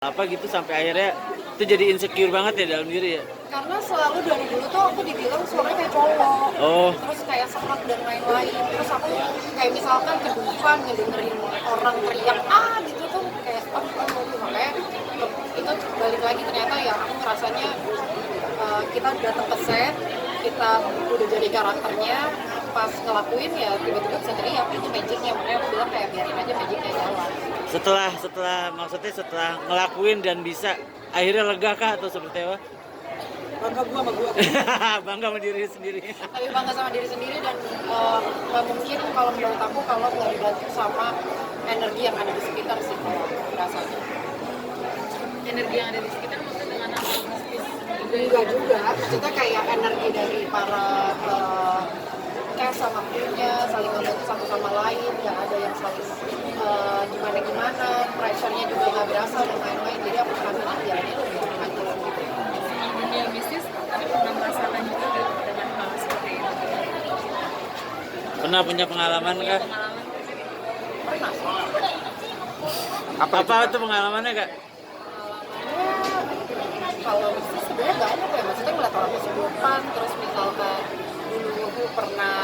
apa gitu sampai akhirnya itu jadi insecure banget ya dalam diri ya? Karena selalu dari dulu tuh aku dibilang suaranya kayak cowok, terus kayak serak dan lain-lain. Terus aku kayak misalkan kedupan ngedengerin orang teriak gitu tuh kayak makanya itu balik lagi ternyata ya aku ngerasanya kita datang ke set, kita udah jadi karakternya, pas ngelakuin ya tiba-tiba bisa teriak, itu magicnya. Makanya aku bilang kayak biarin aja magicnya jalan. Maksudnya setelah ngelakuin dan bisa akhirnya lega kah atau seperti apa? Bangga gua sama gua. Bangga sama diri sendiri. Tapi bangga sama diri sendiri dan nggak mungkin kalau menurut aku kalau nggak dibantu sama energi yang ada di sekitar sih kalau rasanya. Energi yang ada di sekitar maksudnya dengan apa? Enggak juga, maksudnya kayak energi dari para cast sama krunya saling membantu satu sama lain, yang ada yang saling gimana, pressure-nya juga nggak berasa dan lain-lain. Jadi aku merasa ya ini lebih aja gitu. Dunia bisnis, tapi pernah merasakan juga nggak dengan hal seperti itu? Pernah punya pengalaman kah? Pernah sih. Apa itu pengalamannya kak? Kalau bisnis sebenarnya banyak ya, maksudnya ngeliat orang kesurupan, terus misalkan dulu aku pernah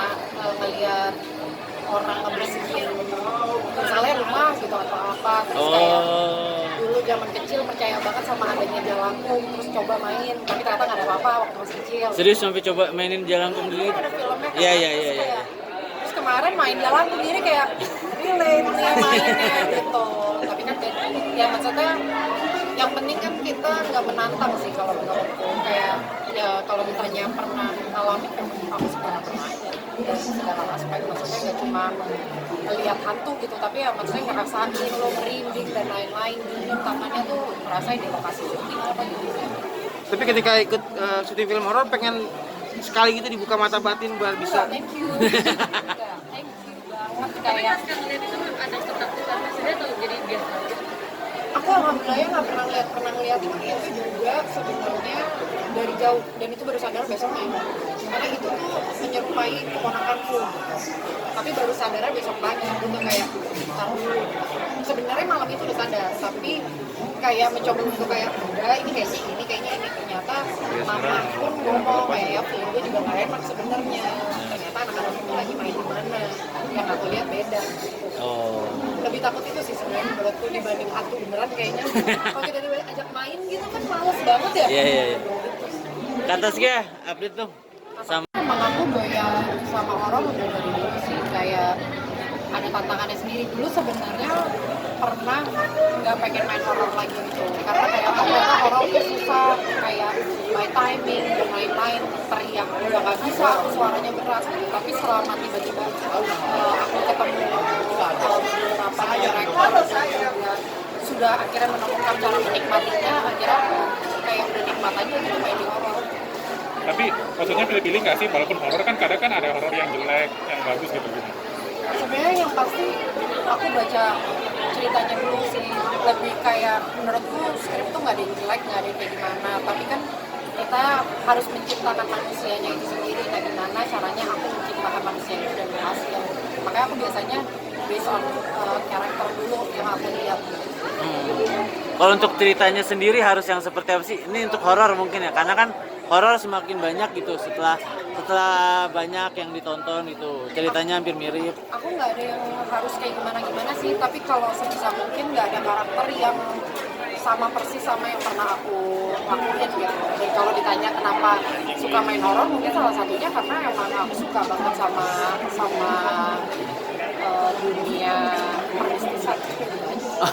ngeliat orang ngebersihin misalnya rumah gitu atau apa, terus kayak dulu zaman kecil percaya banget sama adanya jalangkung, terus coba main tapi ternyata nggak ada apa-apa waktu masih kecil. Serius sampai coba mainin jalangkung dulu? Ada filmnya kan? Iya. Terus kemarin main jalangkung diri kayak relate nih mainnya gitu, tapi kan ya maksudnya yang penting kan kita nggak menantang sih kalau menurutku. Kayak ya kalau ditanya pernah ngalamin, aku sih pernah aja dari segala aspek. Maksudnya nggak cuma lihat hantu gitu, tapi ya maksudnya ngerasain lo merinding dan lain-lain, dingin tangannya tuh ngerasain di lokasi syuting apa gitu. Tapi ketika ikut syuting film horor pengen sekali gitu dibuka mata batin biar bisa. Thank you. Thank you banget. Tapi Kayak pas ngeliat itu ada ketakutan maksudnya atau jadi biasa aja? aku alhamdulillah nggak pernah ngeliat itu juga sebenarnya dari jauh, dan itu baru sadar besoknya karena itu tuh menyerupai keponakanku, tapi baru sadar besok pagi gitu kayak sebenarnya malam itu udah sadar tapi kayak mencoba untuk kayak udah ini kayaknya ini ternyata mama pun ngomong kayak ya film gue juga nggak enak sebenarnya, ternyata anak-anak itu lagi main di mana yang aku lihat beda. Lebih takut itu sih sebenarnya menurutku dibanding hantu beneran kayaknya. Kalau kita diajak main gitu kan males banget ya. Iya. Kata sih update tuh sama. Emang aku doyan sama horor udah dari dulu sih, kayak ada tantangannya sendiri. Dulu sebenarnya pernah nggak pengen main horor lagi gitu, karena kayak ternyata horor tuh susah, kayak by timing dan lain-lain, teriak udah nggak bisa, aku suaranya berat. Tapi selama tiba-tiba aku ketemu beberapa director sudah akhirnya menemukan cara menikmatinya, akhirnya kayak udah nikmat aja gitu main di horor. Tapi maksudnya pilih-pilih nggak sih, walaupun horor kan kadang kan ada horor yang jelek, yang bagus gitu. Sebenarnya yang pasti aku baca ceritanya dulu sih, lebih kayak menurutku skrip tuh nggak ada yang jelek, nggak ada yang kayak gimana, tapi kan kita harus menciptakan manusianya itu sendiri, kayak gimana caranya aku menciptakan manusia itu dan berhasil. Makanya aku biasanya based on karakter dulu yang aku lihat. Kalau untuk ceritanya sendiri harus yang seperti apa sih? Ini untuk horor mungkin ya, karena kan horor semakin banyak gitu setelah banyak yang ditonton gitu, ceritanya hampir mirip. Aku nggak ada yang harus kayak gimana sih, tapi kalau sebisa mungkin nggak ada karakter yang sama persis sama yang pernah aku lakuin gitu. Dan kalau ditanya kenapa suka main horor, mungkin salah satunya karena emang aku suka banget sama dunia permistisan gitu aja.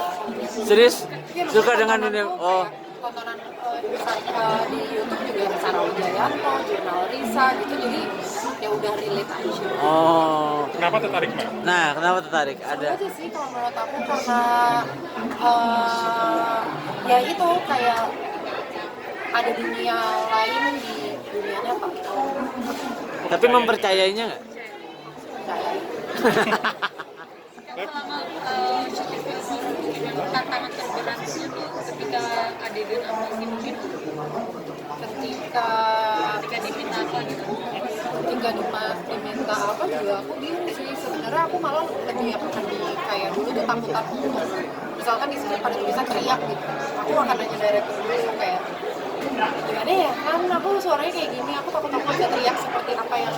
Serius? Ya, Suka dengan dunia? Tontonan di YouTube juga Sarah Wijayanto, Jurnal Risa gitu, jadi ya udah relate aja. Kenapa tertarik Mbak? Nah, kenapa tertarik? Ada aja sih kalau menurut aku, karena ya itu kayak ada dunia lain di dunia nyata. Tapi mempercayainya nggak? Percaya. Selama syuting film horor, tantangan terberatnya tuh ketika adegan apa sih mungkin? Ketika Diminta apa gitu? diminta apa juga aku bingung sih sebenarnya aku malah lebih kayak dulu tuh takutan misalkan di sini pada bisa teriak gitu, aku akan nanya director dulu kayak gimana ya kan aku suaranya kayak gini, aku takut aku nggak bisa teriak seperti apa yang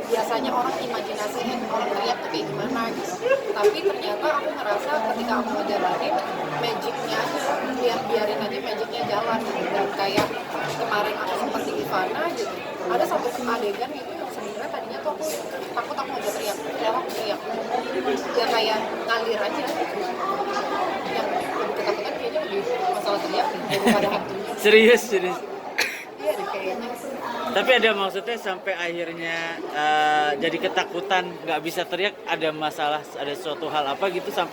biasanya orang imajinasiin orang teriak tuh kayak gimana gitu. Tapi ternyata aku ngerasa ketika aku ngejalanin magicnya aja, biarin aja magicnya jalan gitu. Dan kayak kemarin aku sempat di Ivana gitu, ada satu adegan itu yang sebenarnya tadinya tuh aku takut aku nggak bisa teriak, ternyata aku teriak ya kayak ngalir aja gitu. Yang ketakutan kayaknya lebih masalah teriak nih daripada hantunya. Serius. Iya deh kayaknya. Tapi ada maksudnya sampai akhirnya jadi ketakutan nggak bisa teriak, ada masalah, ada suatu hal apa gitu sampai